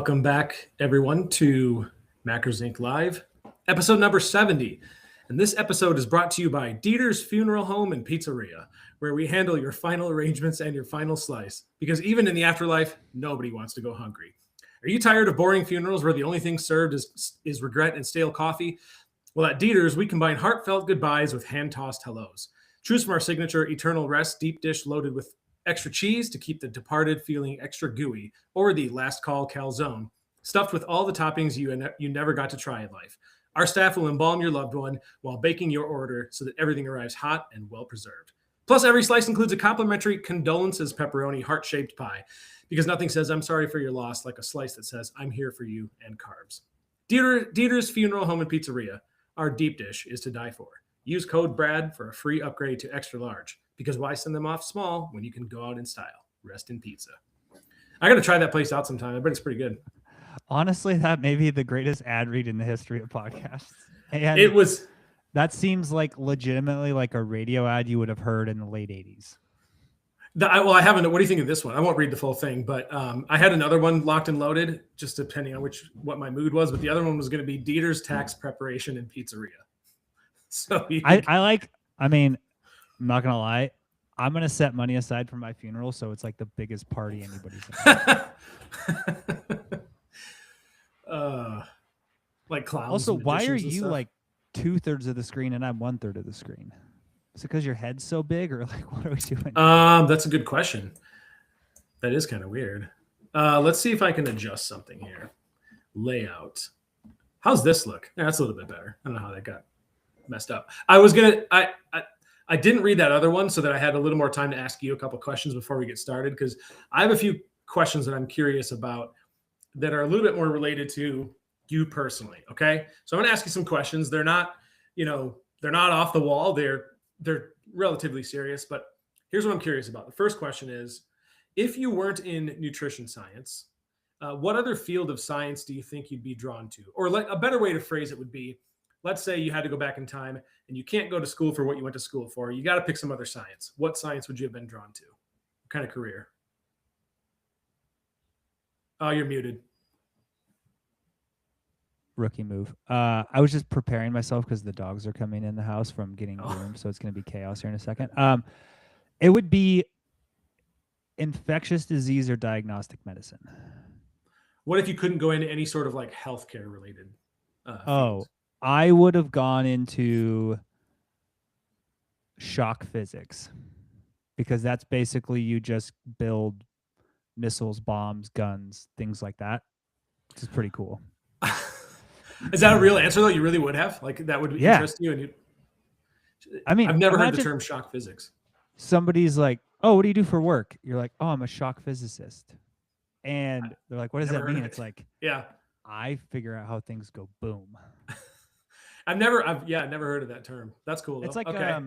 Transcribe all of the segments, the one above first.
Welcome back, everyone, to Mackers Inc. Live, episode number 70. And this episode is brought to you by Dieter's Funeral Home and Pizzeria, where we handle your final arrangements and your final slice. Because even in the afterlife, nobody wants to go hungry. Are you tired of boring funerals where the only thing served is regret and stale coffee? Well, at Dieter's, we combine heartfelt goodbyes with hand-tossed hellos. Choose from our signature Eternal Rest deep dish loaded with extra cheese to keep the departed feeling extra gooey, or the Last Call calzone, stuffed with all the toppings you never got to try in life. Our staff will embalm your loved one while baking your order so that everything arrives hot and well preserved. Plus, every slice includes a complimentary condolences pepperoni heart-shaped pie, because nothing says I'm sorry for your loss like a slice that says I'm here for you and carbs. Dieter's Funeral Home and Pizzeria. Our deep dish is to die for. Use code BRAD for a free upgrade to extra large, because why send them off small when you can go out in style? Rest in pizza. I got to try that place out sometime. I bet it's pretty good. Honestly, that may be the greatest ad read in the history of podcasts. And it was. That seems like legitimately like a radio ad you would have heard in the late 80s. I haven't. What do you think of this one? I won't read the full thing, but I had another one locked and loaded, just depending on what my mood was. But the other one was going to be Dieter's Tax Preparation and Pizzeria. So I'm not going to lie. I'm going to set money aside for my funeral, so it's like the biggest party anybody's had. Like clowns. Also, why are you like 2/3 of the screen and I'm 1/3 of the screen? Is it because your head's so big, or like what are we doing? That's a good question. That is kind of weird. Let's see if I can adjust something here. Layout. How's this look? Yeah, that's a little bit better. I don't know how that got messed up. I didn't read that other one so that I had a little more time to ask you a couple questions before we get started, because I have a few questions that I'm curious about that are a little bit more related to you personally. Okay. So I'm going to ask you some questions. They're not off the wall. They're relatively serious, but here's what I'm curious about. The first question is, if you weren't in nutrition science, what other field of science do you think you'd be drawn to? Or a better way to phrase it would be, let's say you had to go back in time and you can't go to school for what you went to school for. You got to pick some other science. What science would you have been drawn to? What kind of career? Oh, you're muted. Rookie move. I was just preparing myself because the dogs are coming in the house from getting groomed, so it's going to be chaos here in a second. It would be infectious disease or diagnostic medicine. What if you couldn't go into any sort of like healthcare related fields? I would have gone into shock physics, because that's basically you just build missiles, bombs, guns, things like that. Which is pretty cool. Is that a real answer though? You really would have? Like that would interest you? I've never heard the term shock physics. Somebody's like, "Oh, what do you do for work?" You're like, "Oh, I'm a shock physicist." And they're like, "What does that mean?" It's like, yeah, I figure out how things go boom. I've never heard of that term. That's cool though. It's like, okay.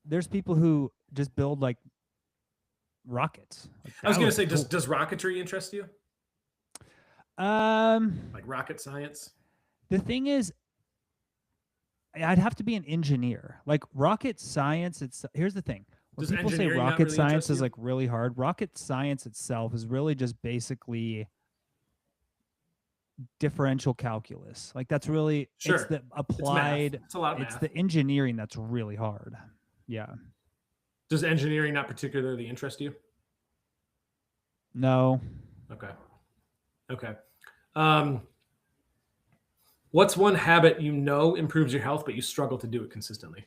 There's people who just build like rockets. Like, I was going to say, cool. Does rocketry interest you? Like rocket science? The thing is, I'd have to be an engineer. Like rocket science, here's the thing. When people say rocket science is like really hard, rocket science itself is really just basically differential calculus. Like that's really it's the applied. It's a lot of math. It's the engineering that's really hard. Yeah. Does engineering not particularly interest you? No. Okay. What's one habit you know improves your health, but you struggle to do it consistently?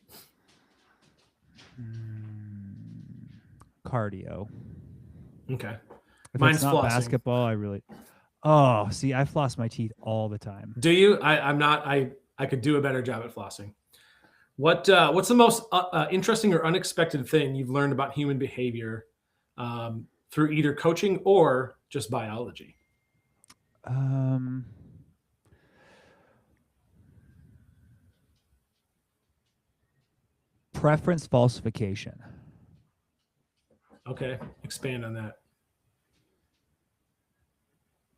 Cardio. Okay. If mine's it's not flossing. Basketball, I floss my teeth all the time. Do you? I'm not. I could do a better job at flossing. What's the most interesting or unexpected thing you've learned about human behavior through either coaching or just biology? Preference falsification. Okay, expand on that.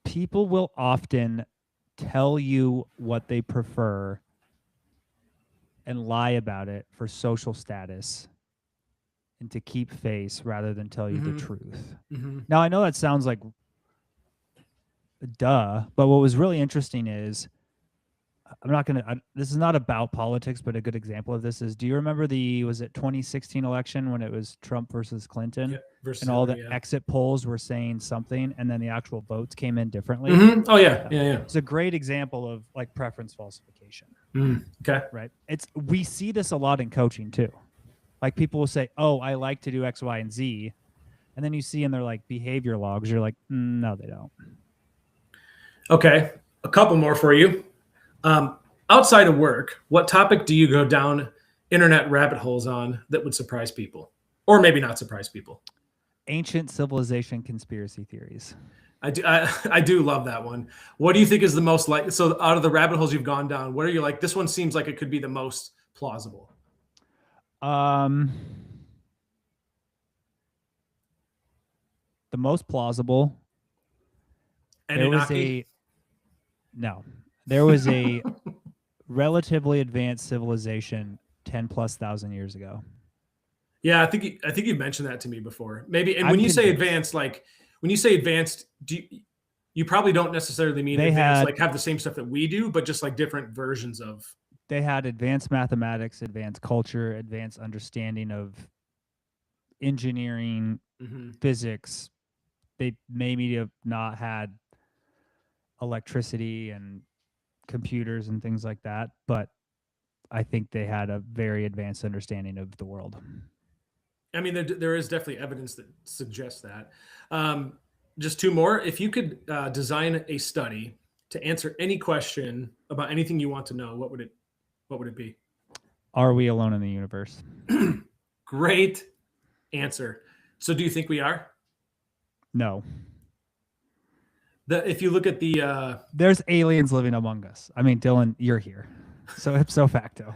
People will often tell you what they prefer and lie about it for social status and to keep face rather than tell you the truth. Now, I know that sounds like duh. But what was really interesting is, I'm not going to, this is not about politics, but a good example of this is, do you remember was it 2016 election when it was Trump versus Clinton? Yeah, versus and all Hillary, the exit polls were saying something, and then the actual votes came in differently? Oh, yeah. It's a great example of like preference falsification. Okay. Right. We see this a lot in coaching too. Like people will say, oh, I like to do X, Y, and Z. And then you see in their like behavior logs, you're like, no, they don't. Okay. A couple more for you. Outside of work, what topic do you go down internet rabbit holes on that would surprise people, or maybe not surprise people? Ancient civilization conspiracy theories. I do love that one. What do you think is the most like? So out of the rabbit holes you've gone down, what are you like? This one seems like it could be the most plausible. The most plausible. There was a relatively advanced civilization 10,000+ years ago. Yeah, I think you've mentioned that to me before. Maybe, and when you say advanced, like when you say advanced, you probably don't necessarily mean advanced, like have the same stuff that we do, but just like different versions of. They had advanced mathematics, advanced culture, advanced understanding of engineering, physics. They maybe have not had electricity and computers and things like that, but I think they had a very advanced understanding of the world. I mean, there is definitely evidence that suggests that. Just two more. If you could design a study to answer any question about anything you want to know, what would it be? Are we alone in the universe? Great answer. So do you think we are? No. If you look at the there's aliens living among us. I mean, Dylan, you're here, so ipso facto.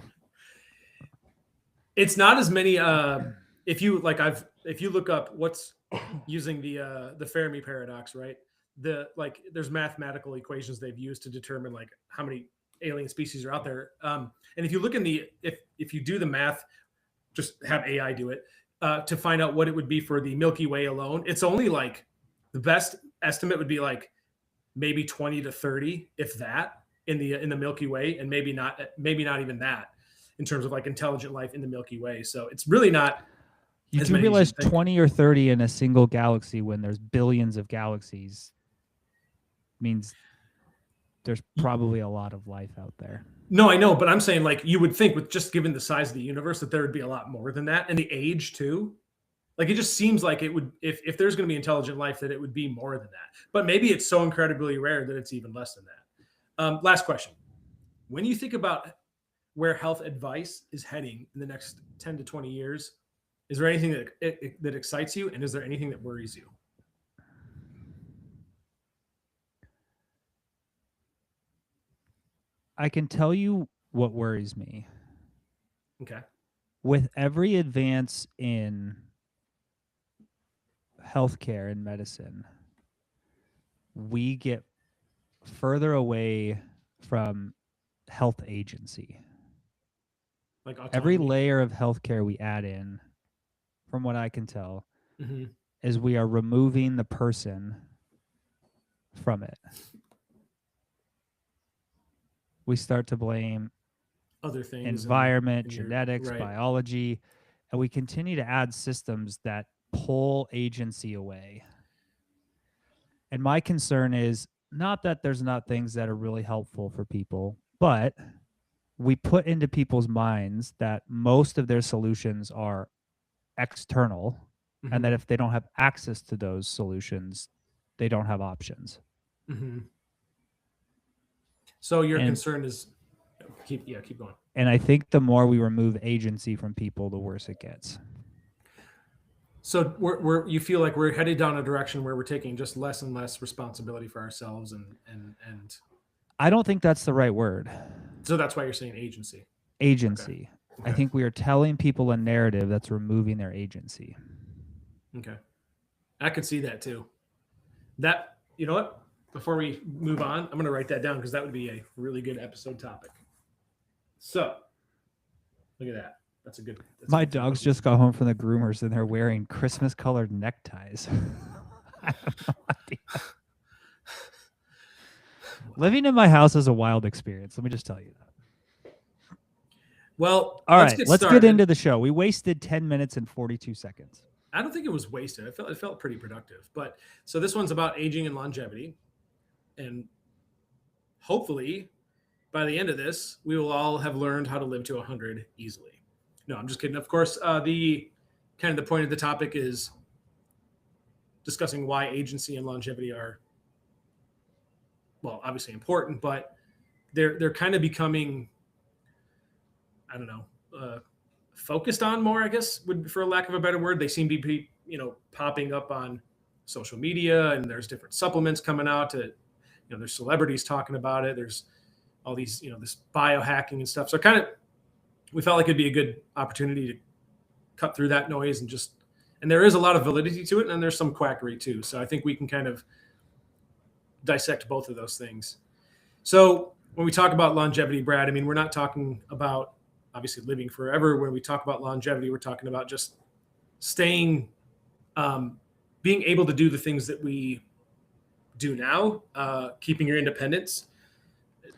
It's not as many. If you look up what's using the Fermi paradox, right? There's mathematical equations they've used to determine like how many alien species are out there. And if you look in if you do the math, just have AI do it to find out what it would be for the Milky Way alone. It's only like the best estimate would be like maybe 20 to 30, if that, in the Milky Way, and maybe not even that in terms of like intelligent life in the Milky Way. So it's really not. You do realize 20 or 30 in a single galaxy when there's billions of galaxies means there's probably a lot of life out there. No, I know, but I'm saying like you would think with just given the size of the universe that there would be a lot more than that, and the age too. Like it just seems like it would, if there's going to be intelligent life, that it would be more than that. But maybe it's so incredibly rare that it's even less than that. Last question. When you think about where health advice is heading in the next 10 to 20 years, is there anything that excites you, and is there anything that worries you? I can tell you what worries me. Okay. With every advance in healthcare and medicine, we get further away from health agency. Like autonomy. Every layer of healthcare we add in, from what I can tell, is we are removing the person from it. We start to blame other things, environment, genetics, biology, and we continue to add systems that pull agency away. And my concern is not that there's not things that are really helpful for people, but we put into people's minds that most of their solutions are external, and that if they don't have access to those solutions, they don't have options. So your concern is keep going. And I think the more we remove agency from people, the worse it gets. So you feel like we're headed down a direction where we're taking just less and less responsibility for ourselves, and I don't think that's the right word. So that's why you're saying agency. Agency. Okay. I think we are telling people a narrative that's removing their agency. Okay. I could see that too. That, you know what? Before we move on, I'm going to write that down because that would be a really good episode topic. So, look at that. That's My dogs just got home from the groomers and they're wearing Christmas colored neckties. I have no idea. Living in my house is a wild experience. Let me just tell you that. Well, all right, let's get into the show. We wasted 10 minutes and 42 seconds. I don't think it was wasted. It felt pretty productive. But so this one's about aging and longevity. And hopefully by the end of this, we will all have learned how to live to 100 easily. No, I'm just kidding. Of course, the point of the topic is discussing why agency and longevity are, well, obviously important, but they're kind of becoming, I don't know, focused on more, I guess, for lack of a better word. They seem to be, popping up on social media, and there's different supplements coming out to, there's celebrities talking about it. There's all these, this biohacking and stuff. So we felt like it'd be a good opportunity to cut through that noise and there is a lot of validity to it, and there's some quackery too. So I think we can kind of dissect both of those things. So when we talk about longevity, Brad, I mean, we're not talking about obviously living forever. When we talk about longevity, we're talking about just staying, being able to do the things that we do now, keeping your independence.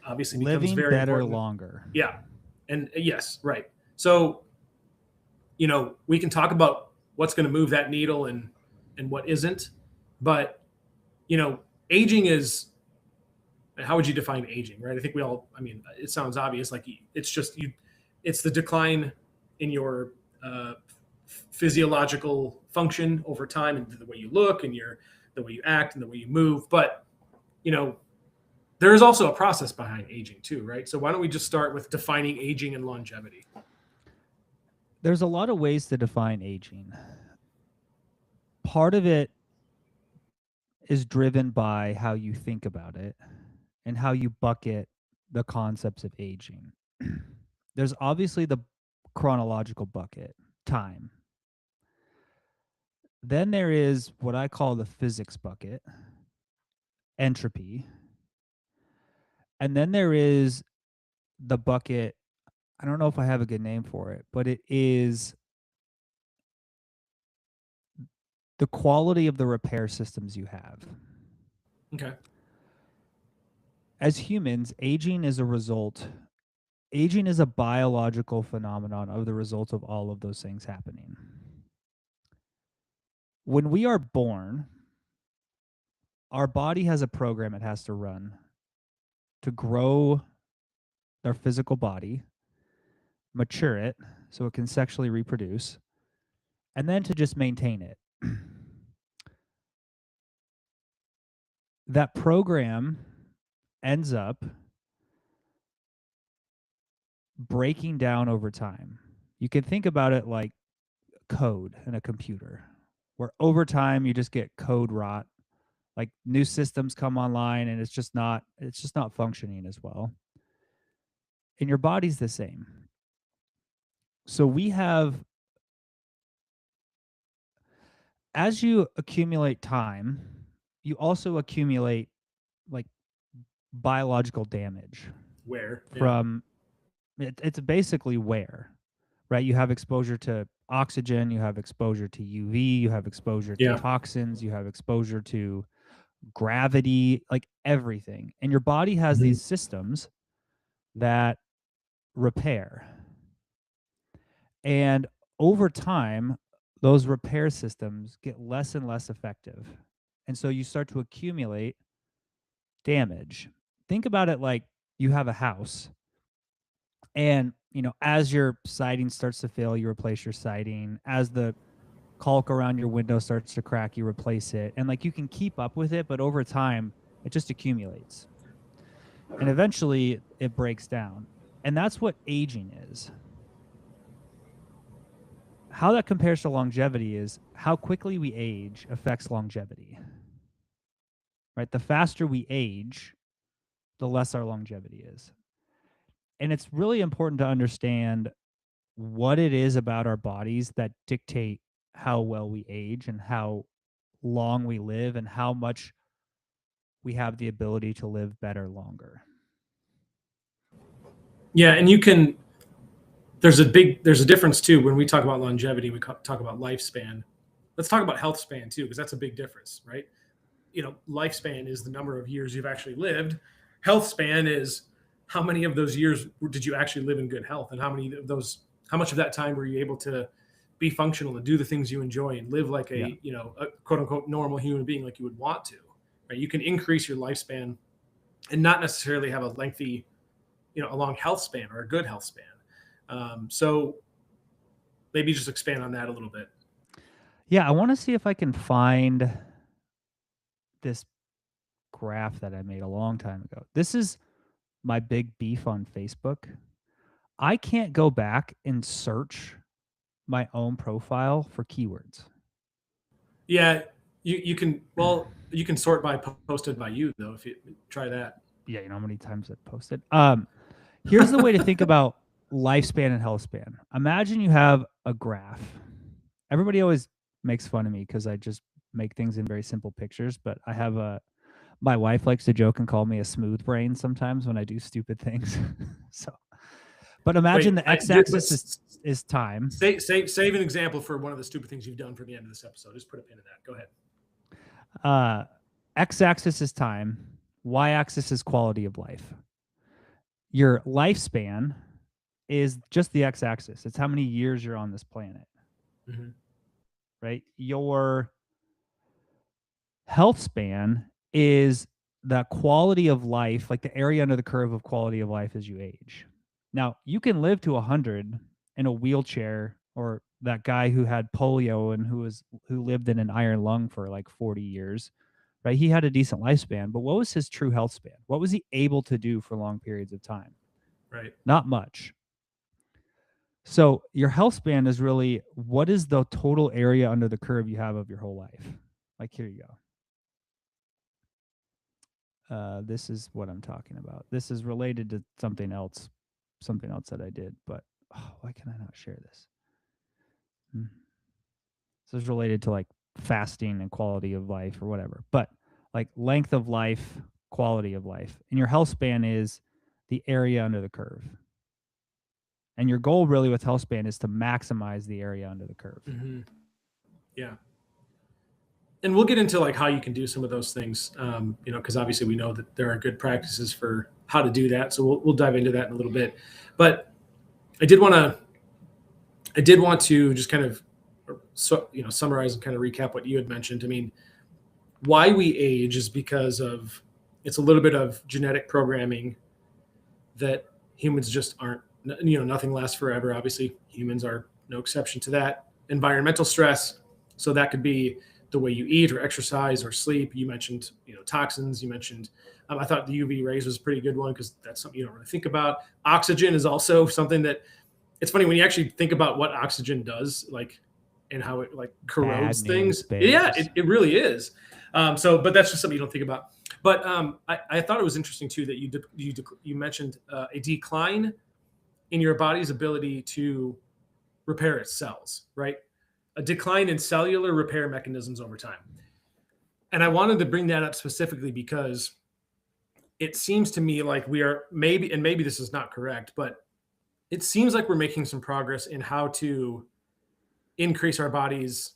Obviously becomes living very better important. Longer. Yeah. And yes, right. So, we can talk about what's going to move that needle and what isn't, but, aging is, how would you define aging, right? I think it sounds obvious. Like it's the decline in your physiological function over time, and the way you look and the way you act and the way you move. But, there is also a process behind aging too, right? So why don't we just start with defining aging and longevity? There's a lot of ways to define aging. Part of it is driven by how you think about it and how you bucket the concepts of aging. There's obviously the chronological bucket, time. Then there is what I call the physics bucket, entropy. And then there is the bucket, I don't know if I have a good name for it, but it is the quality of the repair systems you have. Okay. As humans, aging is a biological phenomenon of the result of all of those things happening. When we are born, our body has a program it has to run to grow our physical body, mature it so it can sexually reproduce, and then to just maintain it. That program ends up breaking down over time. You can think about it like code in a computer, where over time you just get code rot. Like new systems come online and it's just not functioning as well. And your body's the same. So we have, as you accumulate time, you also accumulate like biological damage. Wear. From it's basically wear, right? You have exposure to oxygen, you have exposure to UV, you have exposure to toxins, you have exposure to gravity, like everything. And your body has these systems that repair. And over time, those repair systems get less and less effective. And so you start to accumulate damage. Think about it like you have a house. And, as your siding starts to fail, you replace your siding. As the caulk around your window starts to crack, you replace it. And like you can keep up with it, but over time, it just accumulates. And eventually it breaks down. And that's what aging is. How that compares to longevity is how quickly we age affects longevity. Right? The faster we age, the less our longevity is. And it's really important to understand what it is about our bodies that dictate how well we age and how long we live and how much we have the ability to live better longer. Yeah, and there's a difference too when we talk about longevity, we talk about lifespan. Let's talk about health span too, because that's a big difference, right? Lifespan is the number of years you've actually lived. Health span is how many of those years did you actually live in good health, and how much of that time were you able to be functional and do the things you enjoy and live like Yeah. a quote unquote normal human being like you would want to. Right? You can increase your lifespan and not necessarily have a lengthy, a long health span or a good health span. So maybe just expand on that a little bit. Yeah, I want to see if I can find this graph that I made a long time ago. This is my big beef on Facebook. I can't go back and search my own profile for keywords. Yeah, you can. Well, you can sort by posted by you though. If you try that. Yeah, you know how many times I've posted. Here's the way to think about lifespan and health span. Imagine you have a graph. Everybody always makes fun of me because I just make things in very simple pictures, but I have my wife likes to joke and call me a smooth brain sometimes when I do stupid things. So, but imagine the x-axis is time. Save an example for one of the stupid things you've done for the end of this episode. Just put a pin in that. Go ahead. X-axis is time. Y-axis is quality of life. Your lifespan is just the x-axis. It's how many years you're on this planet. Mm-hmm. Right? Your health span is the quality of life, like the area under the curve of quality of life as you age. Now, you can live to 100 in a wheelchair, or that guy who had polio and who lived in an iron lung for like 40 years, right? He had a decent lifespan, but what was his true health span? What was he able to do for long periods of time? Right. Not much. So your health span is really, what is the total area under the curve you have of your whole life? Like, here you go. This is what I'm talking about. This is related to something else that I did, but why can I not share this? So it's related to like fasting and quality of life or whatever, but like length of life, quality of life. And your health span is the area under the curve. And your goal really with health span is to maximize the area under the curve. Mm-hmm. Yeah. And we'll get into like how you can do some of those things, because obviously we know that there are good practices for how to do that. So we'll dive into that in a little bit. But I did want to just kind of, summarize and kind of recap what you had mentioned. I mean, why we age is because it's a little bit of genetic programming that humans just aren't. Nothing lasts forever. Obviously, humans are no exception to that. Environmental stress. So that could be the way you eat or exercise or sleep. You mentioned, toxins. You mentioned, I thought the UV rays was a pretty good one because that's something you don't really think about. Oxygen is also something that it's funny when you actually think about what oxygen does, like, and how it like corrodes things. Yeah, it really is. But that's just something you don't think about. But I thought it was interesting too that you mentioned a decline in your body's ability to repair its cells, right? A decline in cellular repair mechanisms over time. And I wanted to bring that up specifically because it seems to me like we are maybe this is not correct, but it seems like we're making some progress in how to increase our body's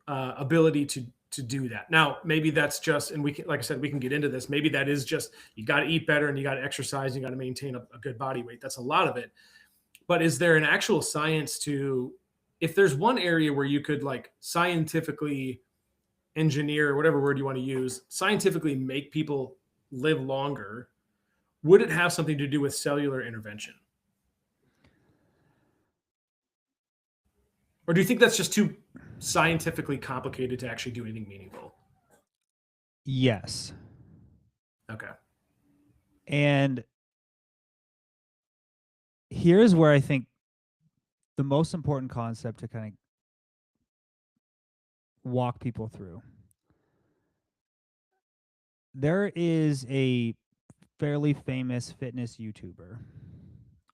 ability to do that. Now, maybe that's just, and we can, like I said, we can get into this. Maybe that is just, you got to eat better and you got to exercise and you got to maintain a good body weight. That's a lot of it. But is there an actual science to, if there's one area where you could like scientifically engineer, whatever word you want to use, scientifically make people live longer, would it have something to do with cellular intervention? Or do you think that's just too scientifically complicated to actually do anything meaningful? Yes. Okay. And here's where I think the most important concept to kind of walk people through. There is a fairly famous fitness YouTuber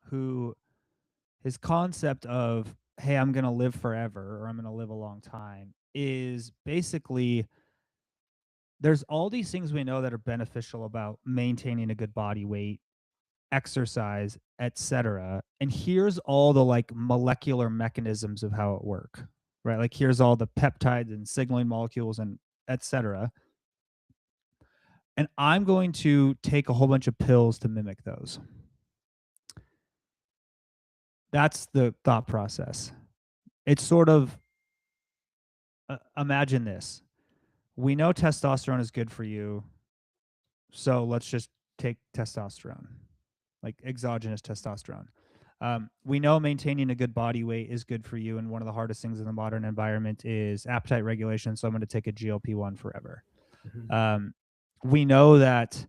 who his concept of, hey, I'm going to live forever or I'm going to live a long time is basically there's all these things we know that are beneficial about maintaining a good body weight, exercise, etc. And here's all the like molecular mechanisms of how it work, right? Like here's all the peptides and signaling molecules and etc. And I'm going to take a whole bunch of pills to mimic those. That's the thought process. It's sort of, imagine this. We know testosterone is good for you, so let's just take testosterone, like exogenous testosterone. We know maintaining a good body weight is good for you, and one of the hardest things in the modern environment is appetite regulation, so I'm going to take a GLP-1 forever. Mm-hmm. We know that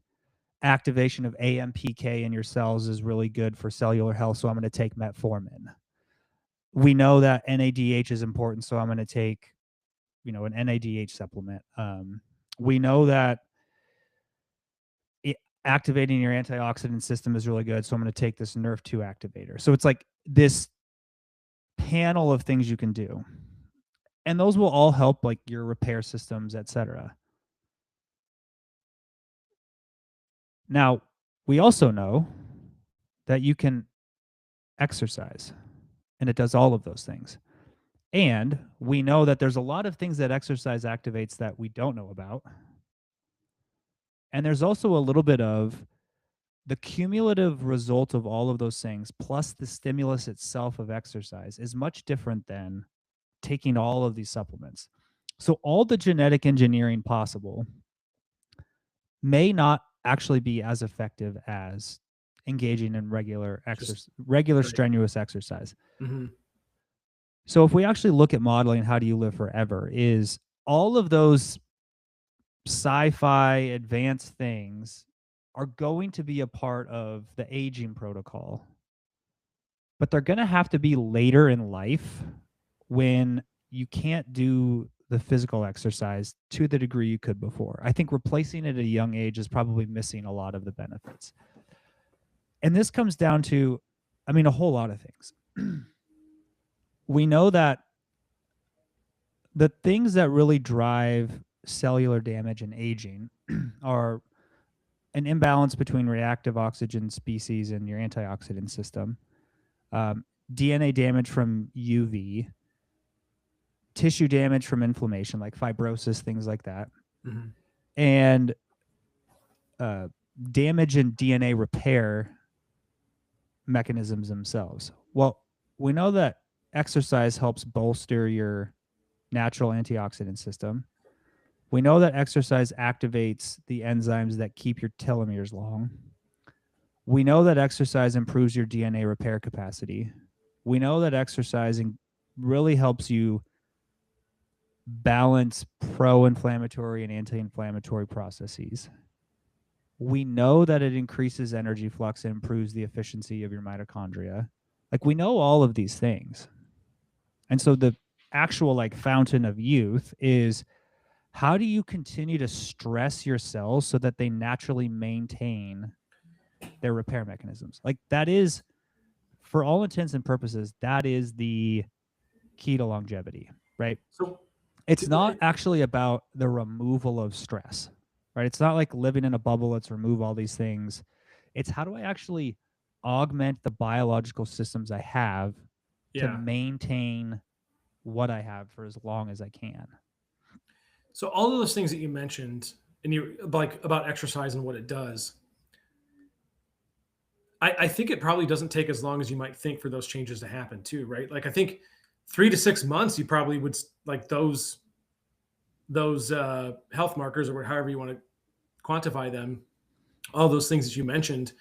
activation of AMPK in your cells is really good for cellular health, so I'm going to take metformin. We know that NADH is important, so I'm going to take, an NADH supplement. We know that activating your antioxidant system is really good, so I'm going to take this NRF2 activator. So it's like this panel of things you can do, and those will all help like your repair systems, etc. Now, we also know that you can exercise, and it does all of those things. And we know that there's a lot of things that exercise activates that we don't know about. And there's also a little bit of the cumulative result of all of those things, plus the stimulus itself of exercise, is much different than taking all of these supplements. So all the genetic engineering possible may not actually be as effective as engaging in regular strenuous exercise. Mm-hmm. So if we actually look at modeling How Do You Live Forever, is all of those sci-fi advanced things are going to be a part of the aging protocol, but they're going to have to be later in life when you can't do the physical exercise to the degree you could before. I think replacing it at a young age is probably missing a lot of the benefits. And this comes down to, a whole lot of things. We know that the things that really drive cellular damage and aging are an imbalance between reactive oxygen species and your antioxidant system, DNA damage from UV, tissue damage from inflammation, like fibrosis, things like that, mm-hmm. and damage in DNA repair mechanisms themselves. Well, we know that exercise helps bolster your natural antioxidant system. We know that exercise activates the enzymes that keep your telomeres long. We know that exercise improves your DNA repair capacity. We know that exercising really helps you balance pro-inflammatory and anti-inflammatory processes. We know that it increases energy flux and improves the efficiency of your mitochondria. Like, we know all of these things. And so the actual like fountain of youth is, how do you continue to stress your cells so that they naturally maintain their repair mechanisms? Like, that is, for all intents and purposes, that is the key to longevity, right? So it's not actually about the removal of stress, right? It's not like living in a bubble, let's remove all these things. It's how do I actually augment the biological systems I have to maintain what I have for as long as I can. So all of those things that you mentioned, and you like about exercise and what it does, I think it probably doesn't take as long as you might think for those changes to happen too, right? Like, I think 3 to 6 months, you probably would like those health markers, or however you want to quantify them, all those things that you mentioned,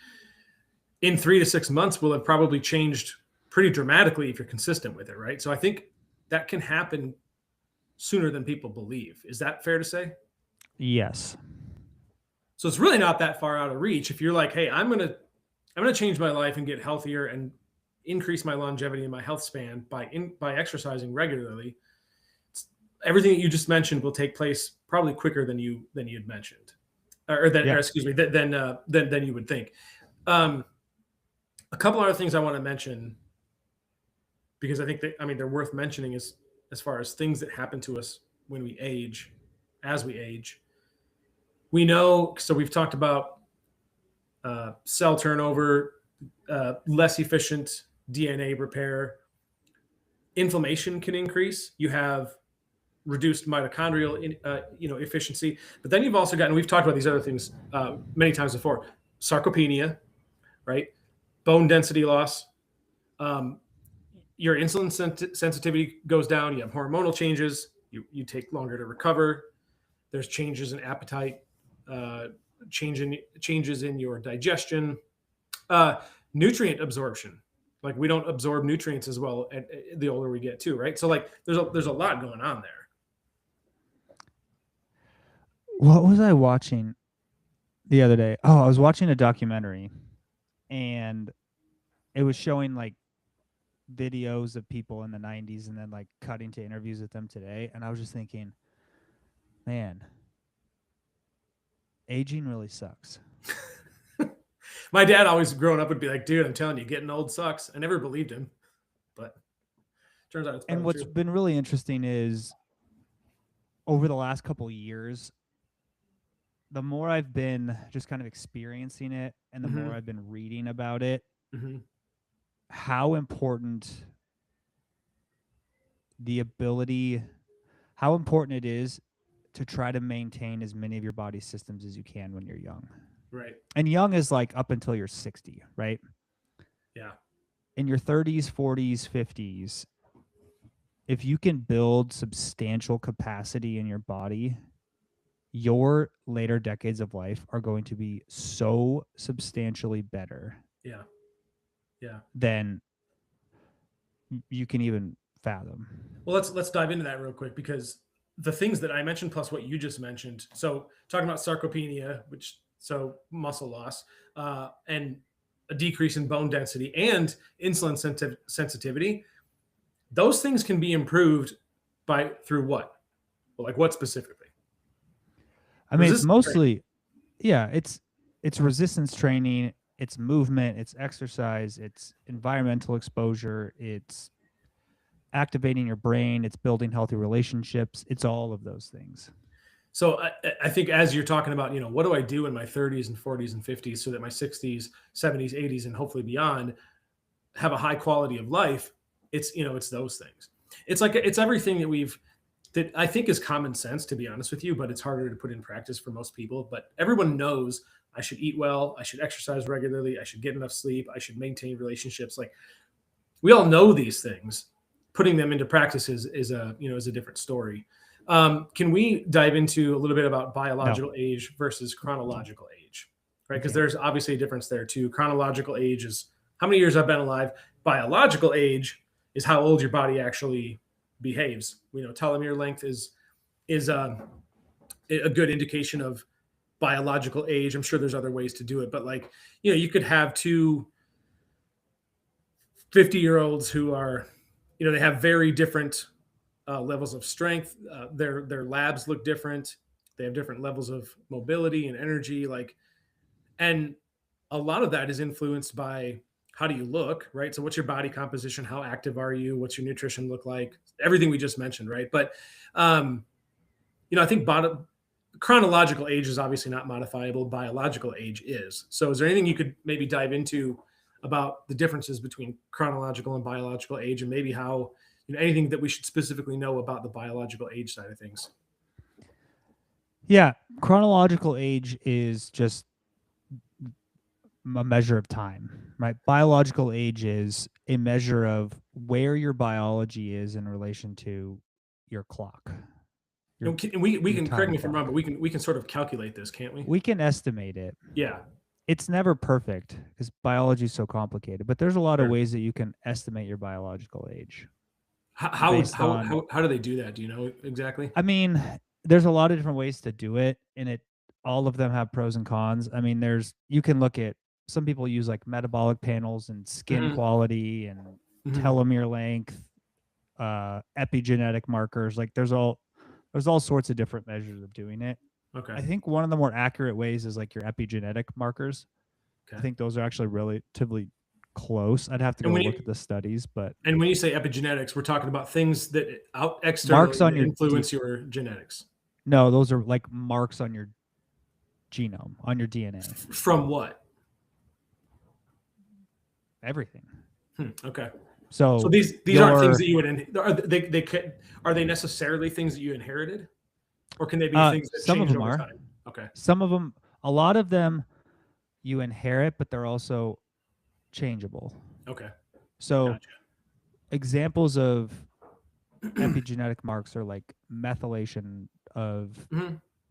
in 3 to 6 months will have probably changed pretty dramatically if you're consistent with it, right? So I think that can happen sooner than people believe. Is that fair to say? Yes. So it's really not that far out of reach if you're like, hey, I'm gonna change my life and get healthier and increase my longevity and my health span by exercising regularly. Everything that you just mentioned will take place probably quicker than you'd mentioned, or excuse me, than you would think. A couple other things I want to mention, because I think they're worth mentioning, is as far as things that happen to us when we age, as we age. We know, so we've talked about cell turnover, less efficient DNA repair. Inflammation can increase. You have reduced mitochondrial efficiency. But then you've also gotten, we've talked about these other things many times before, sarcopenia, right? Bone density loss. Your insulin sensitivity goes down. You have hormonal changes. You take longer to recover. There's changes in appetite, uh, changes in your digestion, uh, nutrient absorption. Like we don't absorb nutrients as well the older we get too, right? So like there's a lot going on there. What was I watching the other day? Oh, I was watching a documentary, and it was showing like videos of people in the 90s and then like cutting to interviews with them today. And I was just thinking, man, aging really sucks. My dad always growing up would be like, dude, I'm telling you, getting old sucks. I never believed him, but turns out it's and what's true. Been really interesting is over the last couple of years, the more I've been just kind of experiencing it and the more I've been reading about it, how important it is to try to maintain as many of your body systems as you can when you're young. Right. And young is like up until you're 60, right? Yeah. In your 30s, 40s, 50s, if you can build substantial capacity in your body, your later decades of life are going to be so substantially better. Yeah. Yeah. Than you can even fathom. Well, let's dive into that real quick, because the things that I mentioned plus what you just mentioned. So talking about sarcopenia, so muscle loss, and a decrease in bone density and insulin sensitivity, those things can be improved through what? Well, like what specifically? I mean, it's mostly, it's resistance training, it's movement, it's exercise, it's environmental exposure, it's activating your brain, it's building healthy relationships, it's all of those things. So I think as you're talking about, what do I do in my 30s and 40s and 50s so that my 60s, 70s, 80s, and hopefully beyond have a high quality of life? It's those things. It's like it's everything that I think is common sense, to be honest with you, but it's harder to put in practice for most people. But everyone knows I should eat well, I should exercise regularly, I should get enough sleep, I should maintain relationships. Like we all know these things. Putting them into practice is a different story. Can we dive into a little bit about biological age versus chronological age, right? Because there's obviously a difference there too. Chronological age is how many years I've been alive. Biological age is how old your body actually behaves. Telomere length is a good indication of biological age. I'm sure there's other ways to do it, but like, you could have two 50-year-olds who are, they have very different levels of strength. Their labs look different. They have different levels of mobility and energy. And a lot of that is influenced by how do you look, right? So what's your body composition? How active are you? What's your nutrition look like? Everything we just mentioned, right? But, I think chronological age is obviously not modifiable. Biological age is. So is there anything you could maybe dive into about the differences between chronological and biological age, and maybe how, anything that we should specifically know about the biological age side of things? Yeah. Chronological age is just a measure of time, right? Biological age is a measure of where your biology is in relation to your clock. We can, correct me if I'm wrong, but we can sort of calculate this, can't we? We can estimate it. Yeah. It's never perfect because biology is so complicated, but there's a lot of ways that you can estimate your biological age. How do they do that? Do you know exactly? I mean, there's a lot of different ways to do it, and all of them have pros and cons. I mean, you can look at, some people use like metabolic panels and skin quality and telomere length, epigenetic markers. Like there's all sorts of different measures of doing it. Okay. I think one of the more accurate ways is like your epigenetic markers. Okay. I think those are actually relatively close. I'd have to go look at the studies, but. And when you say epigenetics, we're talking about things that externally marks on influence your genetics. No, those are like marks on your genome, on your DNA. From what? Everything. Okay. So these aren't things that you would are they necessarily things that you inherited, or can they be things that some of change them over are. time? Okay. Some of them, a lot of them, you inherit, but they're also changeable. Okay. So Gotcha. examples of epigenetic marks are like methylation of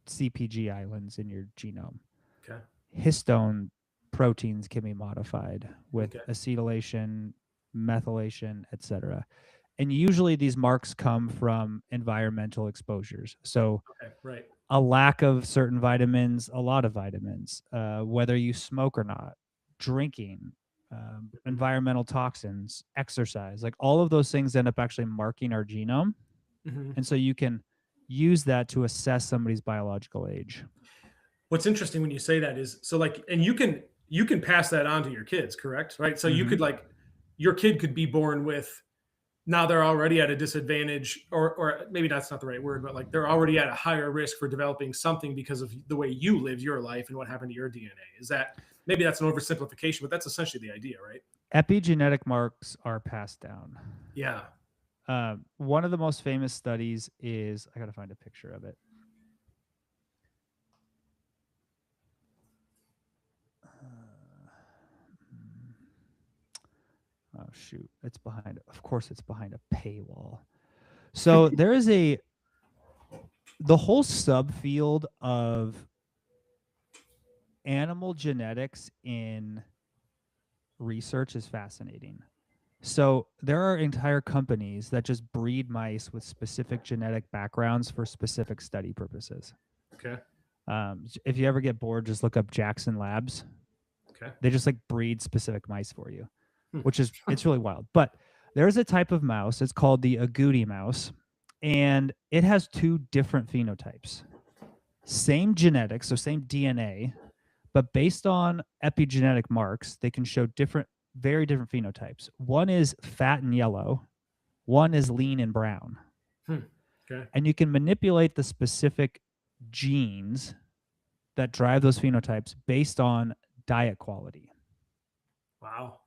CPG islands in your genome. Okay. Histone proteins can be modified with acetylation, methylation, etc. And usually these marks come from environmental exposures. So right. A lack of certain vitamins, a lot of vitamins, whether you smoke or not, drinking, environmental toxins, exercise, like all of those things end up actually marking our genome. And so you can use that to assess somebody's biological age. What's interesting when you say that is, so like, and you can pass that on to your kids, correct? Right. So you could like, your kid could be born with, now they're already at a disadvantage, or maybe that's not the right word, but like they're already at a higher risk for developing something because of the way you lived your life and what happened to your DNA. Is that, maybe that's an oversimplification, but that's essentially the idea, right? Epigenetic marks are passed down. Yeah. One of the most famous studies is, I got to find a picture of it. Oh shoot, it's behind, of course it's behind a paywall. So there is the whole subfield of animal genetics in research is fascinating. So there are entire companies that just breed mice with specific genetic backgrounds for specific study purposes. Okay. If you ever get bored, just look up Jackson Labs. Okay. They just like breed specific mice for you, which is, it's really wild. But there's a type of mouse, it's called the agouti mouse, and it has two different phenotypes. Same genetics, so same DNA, but based on epigenetic marks, they can show very different phenotypes. One is fat and yellow, one is lean and brown. Okay. And you can manipulate the specific genes that drive those phenotypes based on diet quality. Wow.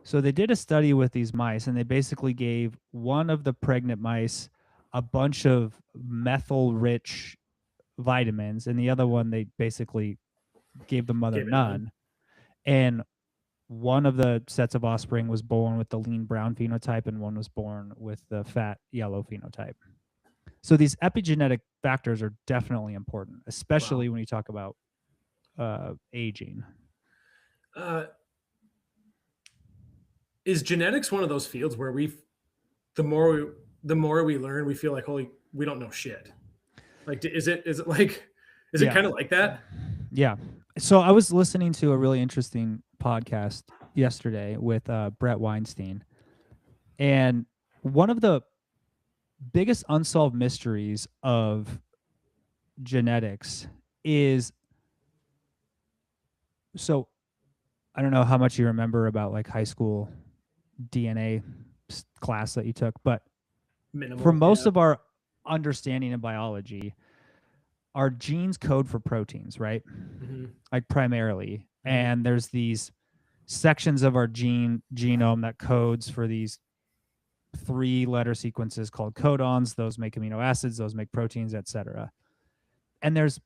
So they did a study with these mice, and they basically gave one of the pregnant mice a bunch of methyl-rich vitamins, and the other one they basically gave the mother none. And one of the sets of offspring was born with the lean brown phenotype, and one was born with the fat yellow phenotype. So these epigenetic factors are definitely important, especially when you talk about aging. Is genetics one of those fields where the more we learn, we feel like, holy, we don't know shit? Like, is it kind of like that? Yeah. So I was listening to a really interesting podcast yesterday with Brett Weinstein, and one of the biggest unsolved mysteries of genetics is, so I don't know how much you remember about like high school DNA class that you took, but for most of our understanding in biology, our genes code for proteins, right? Like primarily. And there's these sections of our genome that codes for these 3-letter sequences called codons. Those make amino acids, those make proteins, etc. And there's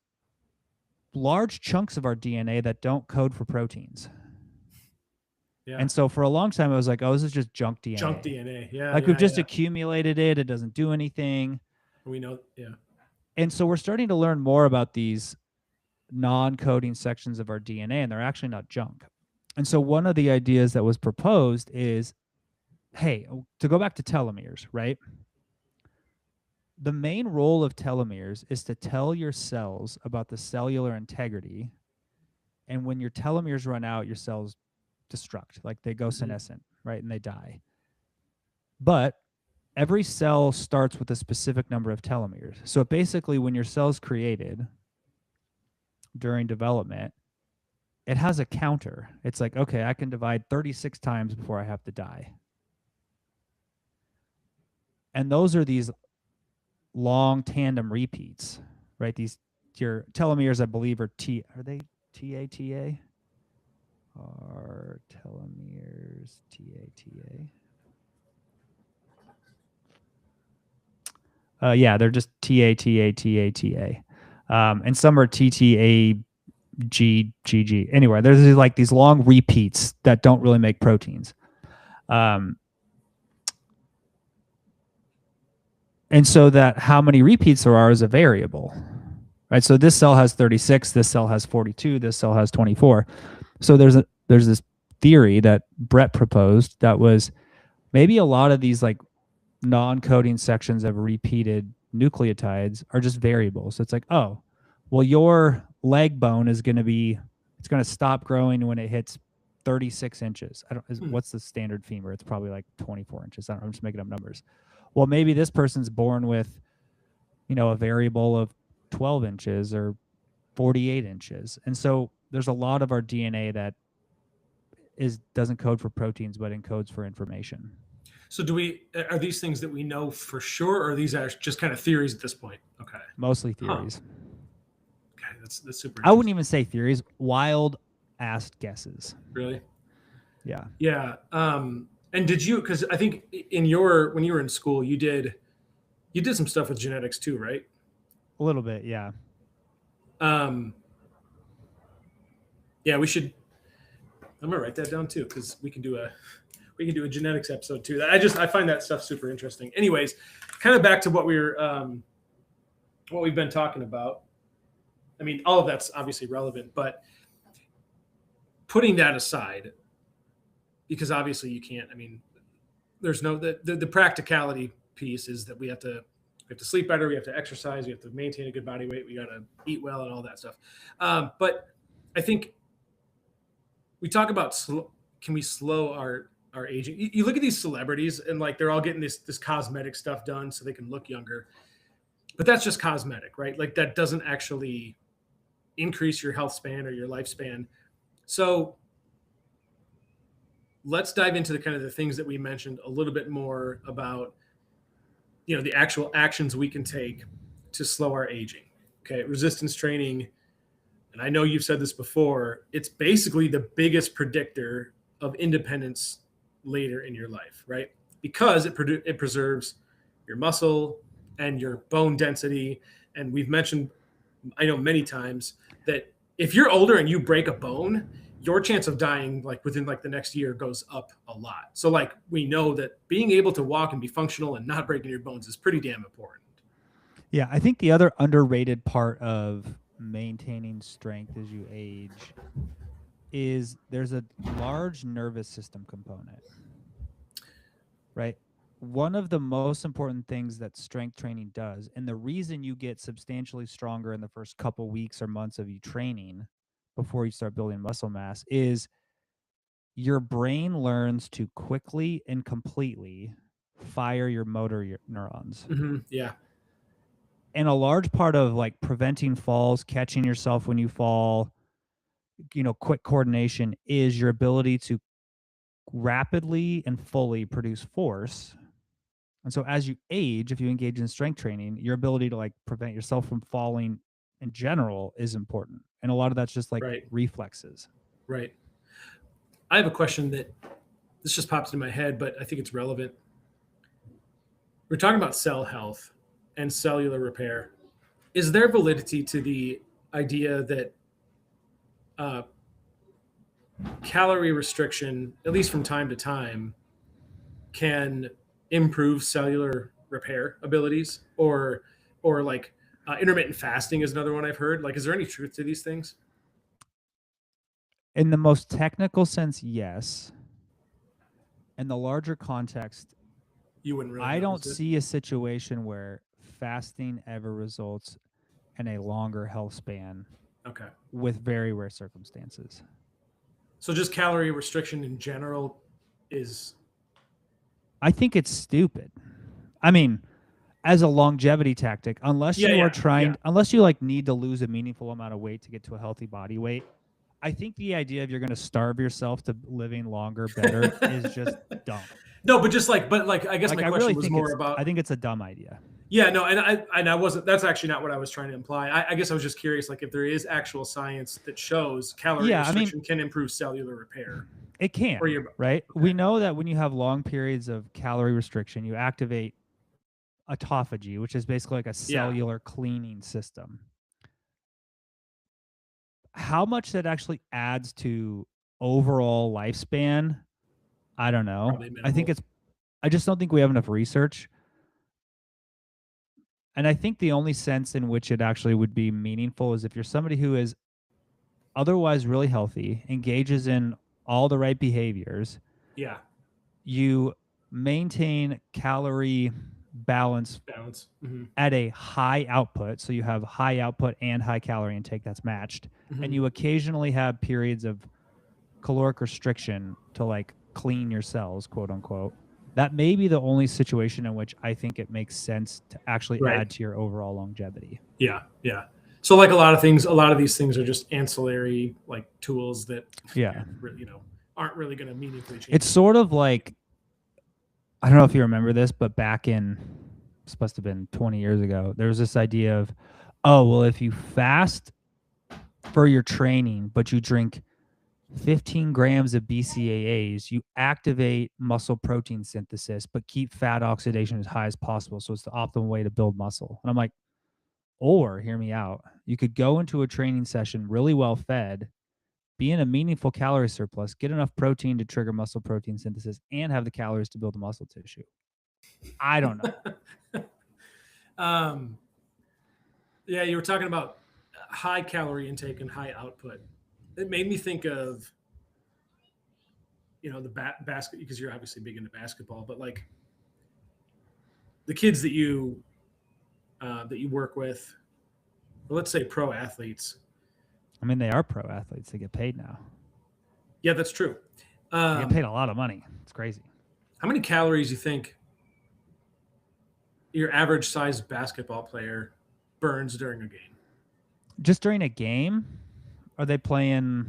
large chunks of our DNA that don't code for proteins. Yeah. And so for a long time, I was like, oh, this is just junk DNA. Junk DNA, yeah. Like we've just accumulated it. It doesn't do anything. We know, yeah. And so we're starting to learn more about these non-coding sections of our DNA, and they're actually not junk. And so one of the ideas that was proposed is, hey, to go back to telomeres, right? The main role of telomeres is to tell your cells about the cellular integrity. And when your telomeres run out, your cells destruct, like they go senescent, right? And they die. But every cell starts with a specific number of telomeres. So basically, when your cell's created during development, it has a counter. It's like, okay, I can divide 36 times before I have to die. And those are these long tandem repeats, right? Your telomeres, I believe, are they TATA? Are telomeres TATA? Yeah, they're just TATATATA. And some are TTAGGG. Anyway, there's like these long repeats that don't really make proteins. And so that how many repeats there are is a variable, right? So this cell has 36, this cell has 42, this cell has 24. So there's this theory that Brett proposed that was maybe a lot of these like non-coding sections of repeated nucleotides are just variables. So it's like, oh, well, your leg bone is going to stop growing when it hits 36 inches. What's the standard femur? It's probably like 24 inches. I'm just making up numbers. Well, maybe this person's born with, a variable of 12 inches or 48 inches. And so there's a lot of our DNA that doesn't code for proteins, but encodes for information. So are these things that we know for sure, or are these just kind of theories at this point? Okay. Mostly theories. Okay, that's super interesting. I wouldn't even say theories, wild ass guesses. Really? Yeah. Yeah. And did you, because I think when you were in school, you did some stuff with genetics too, right? A little bit, yeah. Yeah, I'm gonna write that down too, because we can do a genetics episode too. I find that stuff super interesting. Anyways, kind of back to what we've been talking about. I mean, all of that's obviously relevant, but putting that aside, because obviously you can't. I mean, there's no the practicality piece is that we have to sleep better, we have to exercise, we have to maintain a good body weight, we got to eat well, and all that stuff. But I think we talk about can we slow our aging? You look at these celebrities and like they're all getting this cosmetic stuff done so they can look younger, but that's just cosmetic, right? Like that doesn't actually increase your health span or your lifespan. So let's dive into the kind of the things that we mentioned a little bit more about, the actual actions we can take to slow our aging. Okay, resistance training. And I know you've said this before, it's basically the biggest predictor of independence later in your life, right? Because it preserves your muscle and your bone density. And we've mentioned, I know many times, that if you're older and you break a bone, your chance of dying like within like the next year goes up a lot. So like we know that being able to walk and be functional and not breaking your bones is pretty damn important. Yeah, I think the other underrated part of maintaining strength as you age is there's a large nervous system component, right? One of the most important things that strength training does, and the reason you get substantially stronger in the first couple weeks or months of you training before you start building muscle mass, is your brain learns to quickly and completely fire your motor neurons. Mm-hmm. Yeah. And a large part of like preventing falls, catching yourself when you fall, quick coordination is your ability to rapidly and fully produce force. And so as you age, if you engage in strength training, your ability to like prevent yourself from falling in general is important. And a lot of that's just like reflexes. Right. I have a question that this just pops into my head, but I think it's relevant. We're talking about cell health and cellular repair. Is there validity to the idea that calorie restriction, at least from time to time, can improve cellular repair abilities, or like intermittent fasting is another one I've heard. Like, is there any truth to these things? In the most technical sense, yes. In the larger context, you wouldn't really. I don't see a situation where fasting ever results in a longer health span. Okay. With very rare circumstances. So just calorie restriction in general is. I think it's stupid. I mean, as a longevity tactic, unless you like need to lose a meaningful amount of weight to get to a healthy body weight, I think the idea of you're going to starve yourself to living longer better is just dumb. No, but I guess my question was more about. I think it's a dumb idea. Yeah, no, and I wasn't. That's actually not what I was trying to imply. I guess I was just curious, like if there is actual science that shows calorie restriction can improve cellular repair. It can, right? Okay. We know that when you have long periods of calorie restriction, you activate autophagy, which is basically like a cellular cleaning system. How much that actually adds to overall lifespan, I don't know. I just don't think we have enough research. And I think the only sense in which it actually would be meaningful is if you're somebody who is otherwise really healthy, engages in all the right behaviors. Yeah. You maintain calorie balance at a high output. So you have high output and high calorie intake that's matched. And you occasionally have periods of caloric restriction to like clean your cells, quote unquote. That may be the only situation in which I think it makes sense to actually add to your overall longevity. Yeah. Yeah. So like a lot of these things are just ancillary like tools that aren't really going to meaningfully change. It's sort of like, I don't know if you remember this, but back in, it's supposed to have been 20 years ago, there was this idea of, oh, well, if you fast for your training, but you drink 15 grams of BCAAs, you activate muscle protein synthesis, but keep fat oxidation as high as possible. So it's the optimal way to build muscle. And I'm like, or hear me out. You could go into a training session really well fed, be in a meaningful calorie surplus, get enough protein to trigger muscle protein synthesis, and have the calories to build the muscle tissue. I don't know. Yeah, you were talking about high calorie intake and high output. It made me think of, the basket, because you're obviously big into basketball, but like the kids that you work with, let's say pro athletes. I mean, they are pro athletes. They get paid now. Yeah, that's true. They get paid a lot of money. It's crazy. How many calories do you think your average sized basketball player burns during a game? Just during a game? Are they playing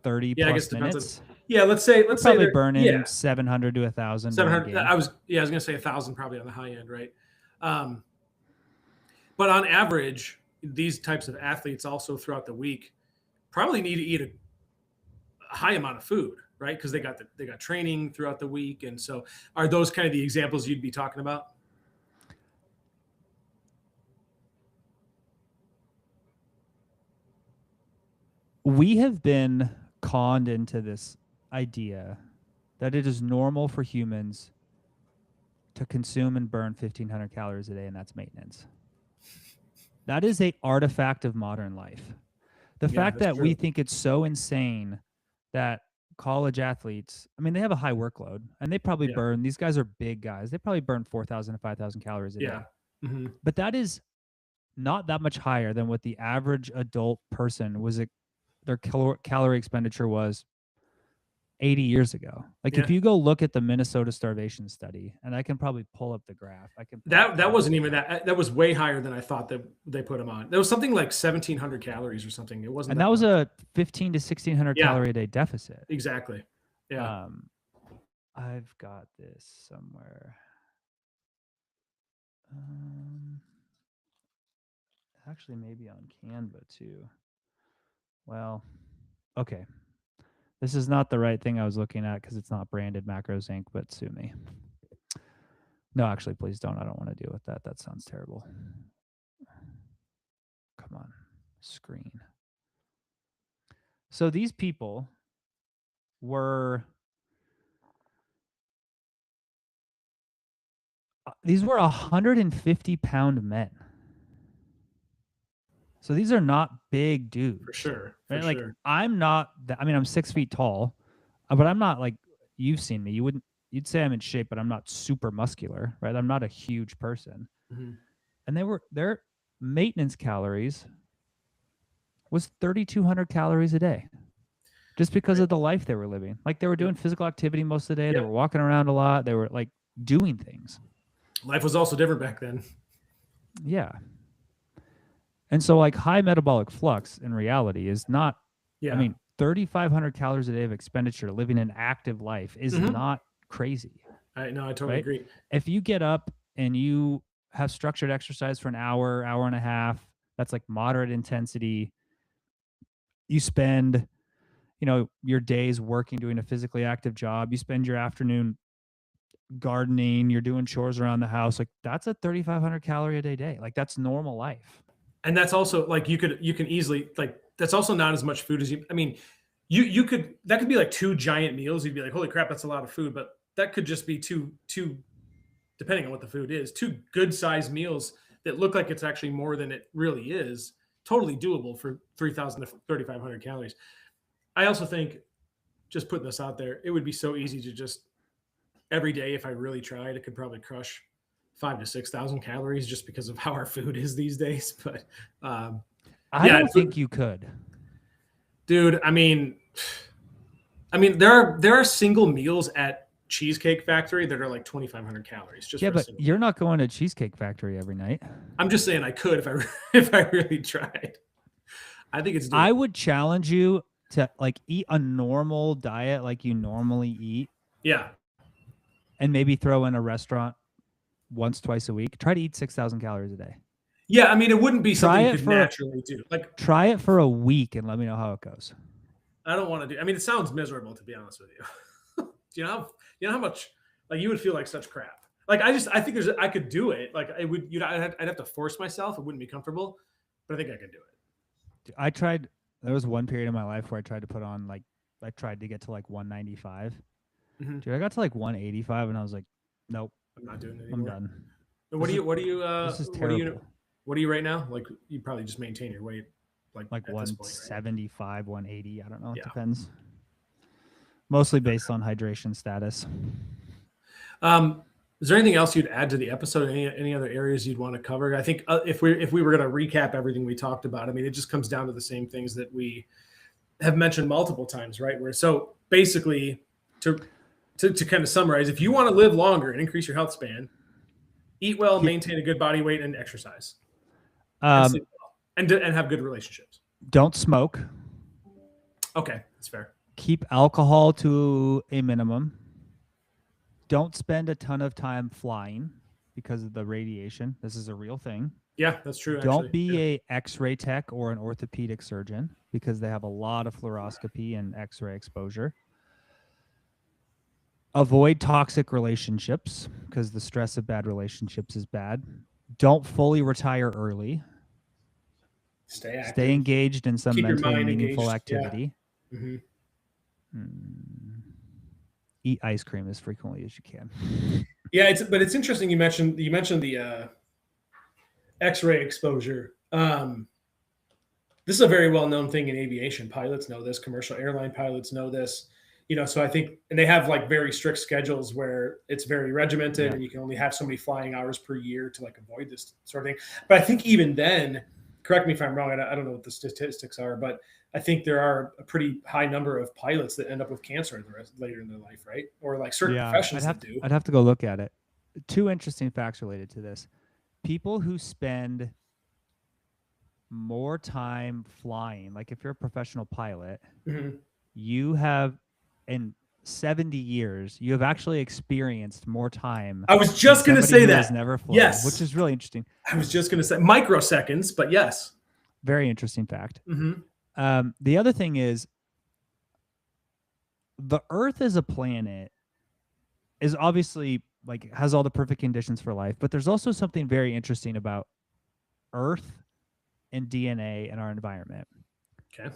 30 plus minutes? Let's say they're burning 700 to 1,000. 700. I was going to say 1,000 probably on the high end, right? But on average, these types of athletes also throughout the week probably need to eat a high amount of food, right? Because they got training throughout the week, and so are those kind of the examples you'd be talking about? We have been conned into this idea that it is normal for humans to consume and burn 1,500 calories a day, and that's maintenance. That is an artifact of modern life. The fact that we think it's so insane that college athletes, I mean, they have a high workload, and they probably burn, these guys are big guys, they probably burn 4,000 to 5,000 calories a day. But that is not that much higher than what the average adult person was, their calorie expenditure was 80 years ago. Like if you go look at the Minnesota starvation study, and I can probably pull up the graph. That wasn't even that was way higher than I thought that they put them on. There was something like 1,700 calories or something. It wasn't. And that was a 1,500 to 1,600 calorie a day deficit. Exactly. Yeah. I've got this somewhere. Actually, maybe on Canva too. Well, okay. This is not the right thing I was looking at because it's not branded Macros Inc., but sue me. No, actually, please don't. I don't want to deal with that. That sounds terrible. Come on. Screen. So these people were... These were 150-pound men. So these are not big dudes. For sure. Right? Like I'm not, I'm 6 feet tall, but I'm not like, you've seen me. You'd say I'm in shape, but I'm not super muscular, right? I'm not a huge person. And their maintenance calories was 3,200 calories a day, just because of the life they were living. Like they were doing physical activity most of the day. They were walking around a lot. They were like doing things. Life was also different back then. Yeah. And so like high metabolic flux in reality is not, 3,500 calories a day of expenditure living an active life is not crazy. I totally agree. If you get up and you have structured exercise for an hour, hour and a half, that's like moderate intensity. You spend, your days working, doing a physically active job. You spend your afternoon gardening, you're doing chores around the house, like that's a 3,500 calorie a day. Like that's normal life. And that's also like you can easily like that's also not as much food as you. I mean, you could that could be like 2 giant meals. You'd be like, holy crap, that's a lot of food. But that could just be two depending on what the food is, 2 good-sized meals that look like it's actually more than it really is. Totally doable for 3,000 to 3,500 calories. I also think, just putting this out there, it would be so easy to just every day, if I really tried, it could probably crush 5 to 6,000 calories just because of how our food is these days. But I don't think you could, dude. I mean, there are single meals at Cheesecake Factory that are like 2,500 calories. Just yeah, but you're not going to Cheesecake Factory every night. I'm just saying I could if I really tried. I think it's doable. I would challenge you to like eat a normal diet like you normally eat. Yeah. And maybe throw in a restaurant once, twice a week. Try to eat 6,000 calories a day. Yeah, I mean, it wouldn't be something you could naturally do. Like, try it for a week and let me know how it goes. I don't want to do. I mean, it sounds miserable, to be honest with you. Do you know how much like you would feel like such crap. Like I think I could do it. Like it would, I'd have to force myself. It wouldn't be comfortable, but I think I could do it. I tried. There was one period in my life where I tried to put on like I tried to get to like 195. Mm-hmm. Dude, I got to like 185 and I was like, nope, I'm not doing it anymore. I'm done. What do you? This is terrible. What are you right now? Like you probably just maintain your weight, like 175, 180. I don't know. It yeah. depends. Mostly based on hydration status. Is there anything else you'd add to the episode? Any other areas you'd want to cover? I think if we were going to recap everything we talked about, I mean, it just comes down to the same things that we have mentioned multiple times, right? Where so basically, to kind of summarize, if you want to live longer and increase your health span, eat well, maintain a good body weight, and exercise, and have good relationships. Don't smoke. Okay, that's fair. Keep alcohol to a minimum. Don't spend a ton of time flying because of the radiation. This is a real thing. Yeah, that's true. Don't be a X-ray tech or an orthopedic surgeon because they have a lot of fluoroscopy and X-ray exposure. Avoid toxic relationships because the stress of bad relationships is bad. Don't fully retire early. Stay engaged in some mentally meaningful activity. Yeah. Mm-hmm. Eat ice cream as frequently as you can. Yeah, but it's interesting. You mentioned the X-ray exposure. This is a very well-known thing in aviation. Pilots know this. Commercial airline pilots know this. So I think, and they have like very strict schedules where it's very regimented, and you can only have so many flying hours per year to like avoid this sort of thing. But I think even then, correct me if I'm wrong, I don't know what the statistics are, but I think there are a pretty high number of pilots that end up with cancer later in their life, right? Or like certain professions that do. I'd have to go look at it. 2 interesting facts related to this. People who spend more time flying, like if you're a professional pilot, you have in 70 years, you have actually experienced more time. I was just going to say that. Never flown, yes. Which is really interesting. I was just going to say microseconds, but yes. Very interesting fact. Mm-hmm. The other thing is the Earth as a planet is obviously like has all the perfect conditions for life, but there's also something very interesting about Earth and DNA in our environment. Okay.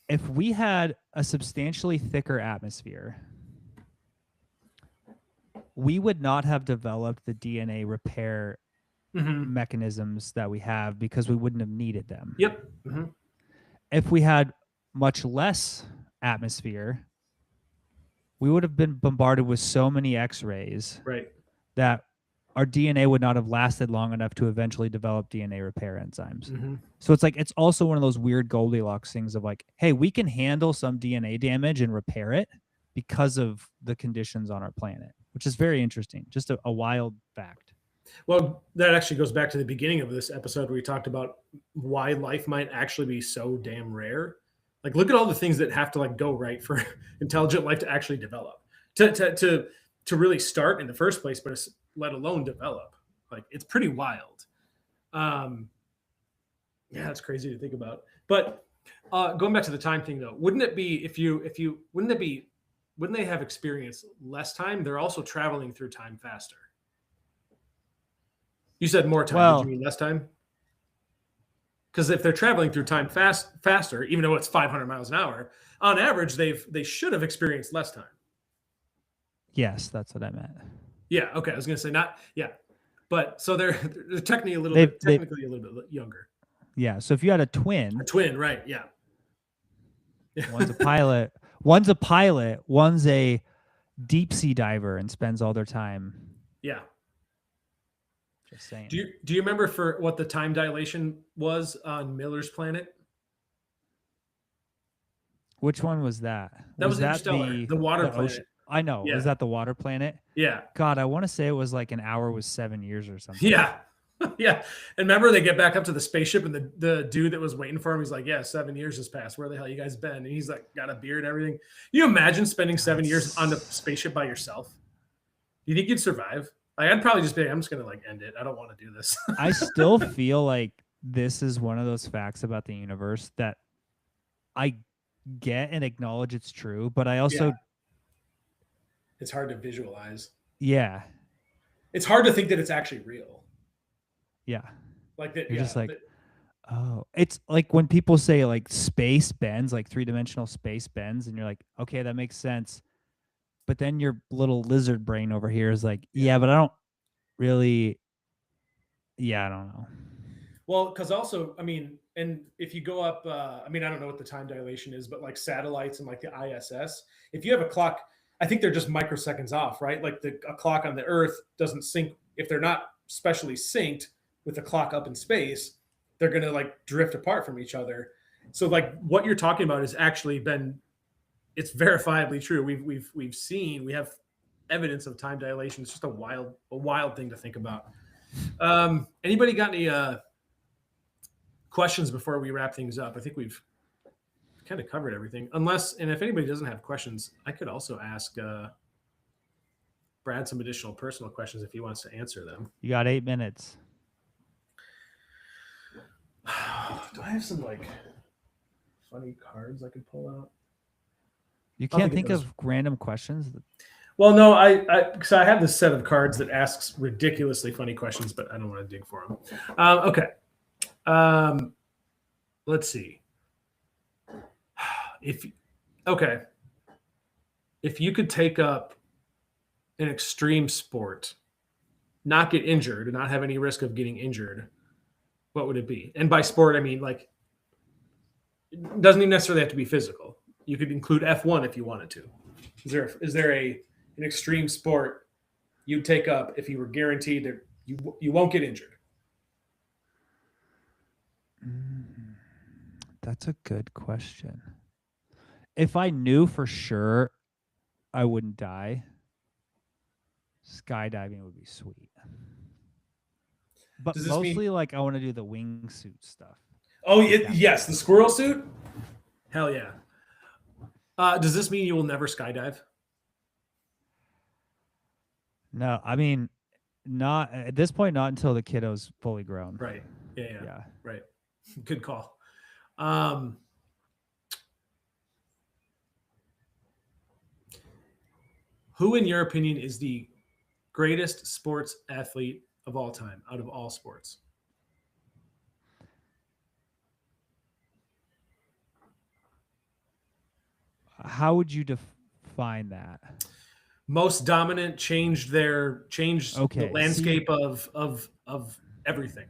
If we had a substantially thicker atmosphere, we would not have developed the DNA repair mechanisms that we have because we wouldn't have needed them. Yep. Mm-hmm. If we had much less atmosphere, we would have been bombarded with so many X-rays that our DNA would not have lasted long enough to eventually develop DNA repair enzymes. Mm-hmm. So it's like, it's also one of those weird Goldilocks things of like, hey, we can handle some DNA damage and repair it because of the conditions on our planet, which is very interesting. Just a wild fact. Well, that actually goes back to the beginning of this episode where we talked about why life might actually be so damn rare. Like, look at all the things that have to like go right for intelligent life to actually develop, to really start in the first place, but let alone develop. Like, it's pretty wild. Yeah, it's crazy to think about. But going back to the time thing, though, wouldn't it be wouldn't they have experienced less time? They're also traveling through time faster. You said more time. Did you Well, mean less time? Because if they're traveling through time faster, even though it's 500 miles an hour, on average, they should have experienced less time. yes, that's what I meant. Yeah. Okay. I was gonna say not. Yeah. But so they're technically They technically a little bit younger. yeah. So if you had a A twin, twin, right? Yeah. one's a pilot, one's a deep sea diver and spends all their time. Yeah. Just saying. Do you remember for what the time dilation was on Miller's planet? Which one was that? That was that Interstellar, the water the ocean? planet. I know. Yeah. Was that the water planet? Yeah. God, I want to say it was like an hour was 7 years or something. Yeah. Yeah. And remember they get back up to the spaceship and the dude that was waiting for him, he's like, yeah, 7 years has passed. Where the hell you guys been? And he's like got a beard and everything. You imagine spending 7 years on the spaceship by yourself? Do you think you'd survive? Like, I'd probably just be I'm just gonna like end it. I don't want to do this. I still feel like this is one of those facts about the universe that I get and acknowledge it's true, but I also it's hard to visualize. Yeah. It's hard to think that it's actually real. Yeah. Like that. You're just like, oh, it's like when people say like space bends, like 3-dimensional space bends, and you're like, okay, that makes sense. But then your little lizard brain over here is like, yeah, but I don't really. Yeah, I don't know. Well, because also, I mean, and if you go up, I mean, I don't know what the time dilation is, but like satellites and like the ISS, if you have a clock, I think they're just microseconds off, right? Like a clock on the Earth doesn't sync if they're not specially synced with the clock up in space. They're gonna like drift apart from each other. So like what you're talking about has actually been, it's verifiably true. We've seen, we have evidence of time dilation. It's just a wild thing to think about. Anybody got any questions before we wrap things up? I think we've kind of covered everything. Unless, and if anybody doesn't have questions, I could also ask Brad some additional personal questions if he wants to answer them. You got 8 minutes. Do I have some like funny cards I could pull out? You can't think of random questions? Well, no, because I have this set of cards that asks ridiculously funny questions, but I don't want to dig for them. Okay. Let's see. If you could take up an extreme sport, not get injured, and not have any risk of getting injured, what would it be? And by sport, I mean like it doesn't even necessarily have to be physical. You could include F1 if you wanted to. Is there an extreme sport you'd take up if you were guaranteed that you won't get injured? That's a good question. If I knew for sure I wouldn't die, skydiving would be sweet. But mostly like I want to do the wingsuit stuff. Oh, yes, the squirrel suit? Hell yeah. Does this mean you will never skydive? No, I mean, not at this point, not until the kiddo's fully grown. Right. Yeah. Right. Good call. Who, in your opinion, is the greatest sports athlete of all time, out of all sports? How would you define that? Most dominant, changed the landscape of everything.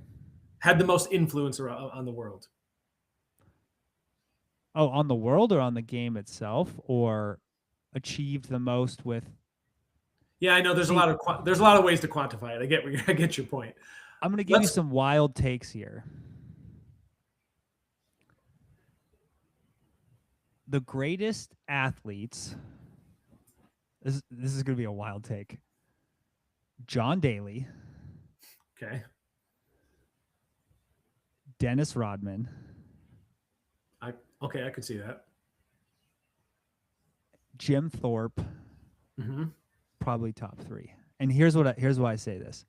Had the most influence on the world. Oh, on the world or on the game itself, or achieved the most with? Yeah, I know there's a lot of ways to quantify it. I get your point. I'm going to give you some wild takes here. The greatest athletes. This is going to be a wild take. John Daly. Okay. Dennis Rodman. I could see that. Jim Thorpe. Mm-hmm. Probably top 3. And here's why I say this.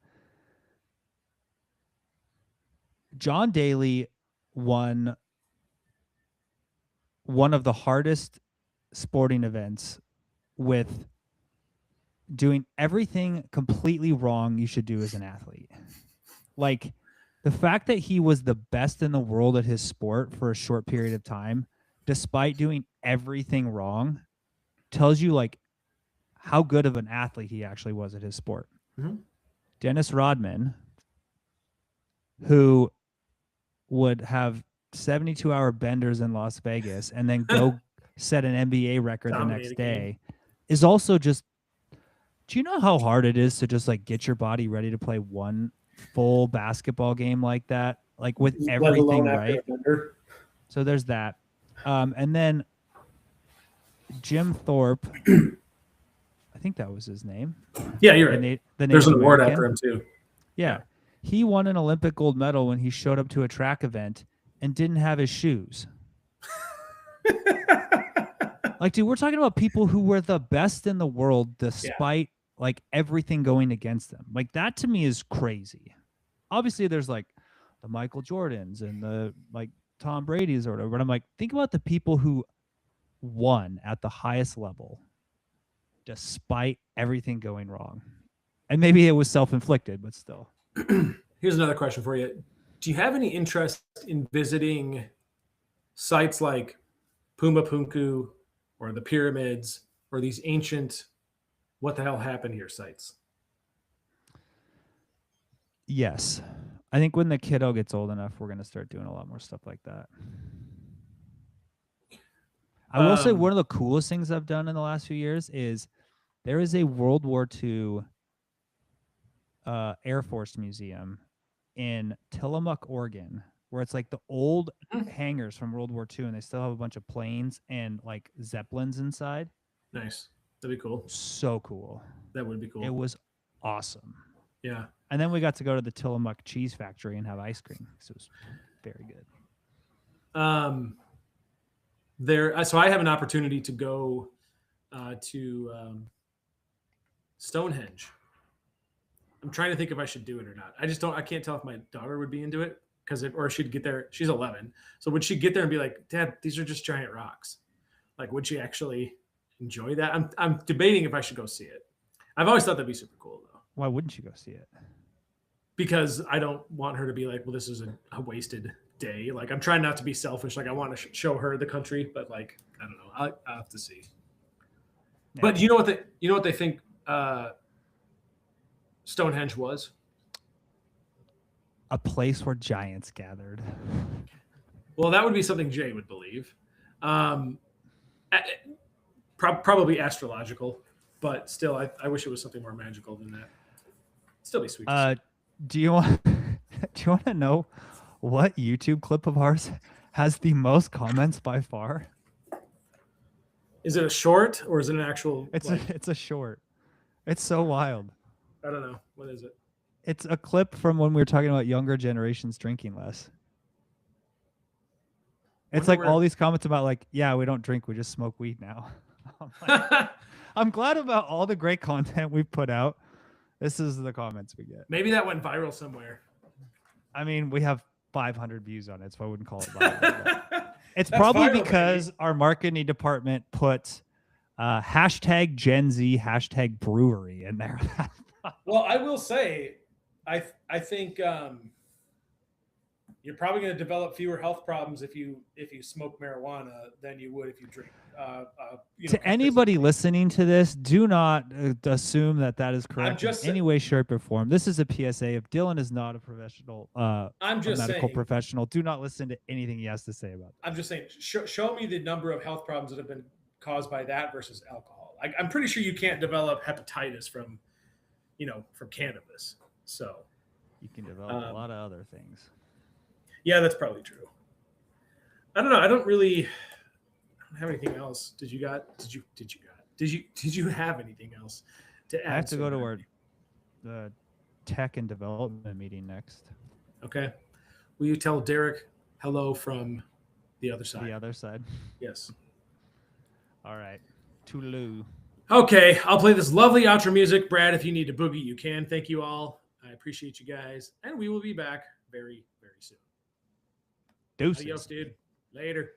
John Daly won one of the hardest sporting events with doing everything completely wrong you should do as an athlete. Like, the fact that he was the best in the world at his sport for a short period of time, despite doing everything wrong, tells you like how good of an athlete he actually was at his sport. Mm-hmm. Dennis Rodman, who would have 72-hour benders in Las Vegas and then go set an NBA record the next day, is also just, do you know how hard it is to just like get your body ready to play one full basketball game like that, like with everything right? So there's that. And then Jim Thorpe, I think that was his name. Yeah, you're right. There's an award after him too. Yeah. He won an Olympic gold medal when he showed up to a track event and didn't have his shoes. Like, dude, we're talking about people who were the best in the world despite like everything going against them. Like, that to me is crazy. Obviously, there's like the Michael Jordans and the like Tom Brady's or whatever. But I'm like, think about the people who won at the highest level despite everything going wrong. And maybe it was self-inflicted, but still. Here's another question for you. Do you have any interest in visiting sites like Puma Punku or the pyramids or these ancient what the hell happened here sites? Yes. I think when the kiddo gets old enough, we're going to start doing a lot more stuff like that. I will say one of the coolest things I've done in the last few years is there is a World War II Air Force Museum in Tillamook, Oregon, where it's like the old hangars from World War II, and they still have a bunch of planes and like Zeppelins inside. Nice. That'd be cool. So cool. That would be cool. It was awesome. Yeah. And then we got to go to the Tillamook cheese factory and have ice cream. So it was very good. So I have an opportunity to go to Stonehenge. I'm trying to think if I should do it or not. I can't tell if my daughter would be into it or she'd get there. She's 11. So would she get there and be like, Dad, these are just giant rocks? Like, would she actually enjoy that? I'm debating if I should go see it. I've always thought that'd be super cool though. Why wouldn't you go see it? Because I don't want her to be like, well, this is a wasted day. Like, I'm trying not to be selfish. Like, I want to show her the country, but like, I don't know. I'll have to see. Yeah. But you know what they think Stonehenge was? A place where giants gathered. Well, that would be something Jay would believe. Probably astrological, but still, I wish it was something more magical than that. It'd still be sweet. Do you want to know what YouTube clip of ours has the most comments by far? Is it a short or is it an actual? It's a short. It's so wild. I don't know. What is it? It's a clip from when we were talking about younger generations drinking less. It's like all these comments about like, yeah, we don't drink, we just smoke weed now. I'm glad about all the great content we've put out. This is the comments we get. Maybe that went viral somewhere. I mean, we have 500 views on it, so I wouldn't call it viral. It's probably viral, because our marketing department put hashtag Gen Z, hashtag brewery in there. Well, I will say, I think you're probably going to develop fewer health problems if you smoke marijuana than you would if you drink. To anybody listening to this, do not assume that is correct in any way, shape, or form. This is a PSA. If Dylan is not a professional, medical professional, do not listen to anything he has to say about that. I'm just saying, show me the number of health problems that have been caused by that versus alcohol. I'm pretty sure you can't develop hepatitis from cannabis. So you can develop a lot of other things. Yeah, that's probably true. I don't know. I don't have anything else. Did you have anything else to add? I have to go to the tech and development meeting next. Okay. Will you tell Derek hello from the other side? The other side. Yes. All right. Toodaloo. Okay. I'll play this lovely outro music. Brad, if you need to boogie, you can. Thank you all. I appreciate you guys. And we will be back very, very soon. Deuces. Adios, dude. Later.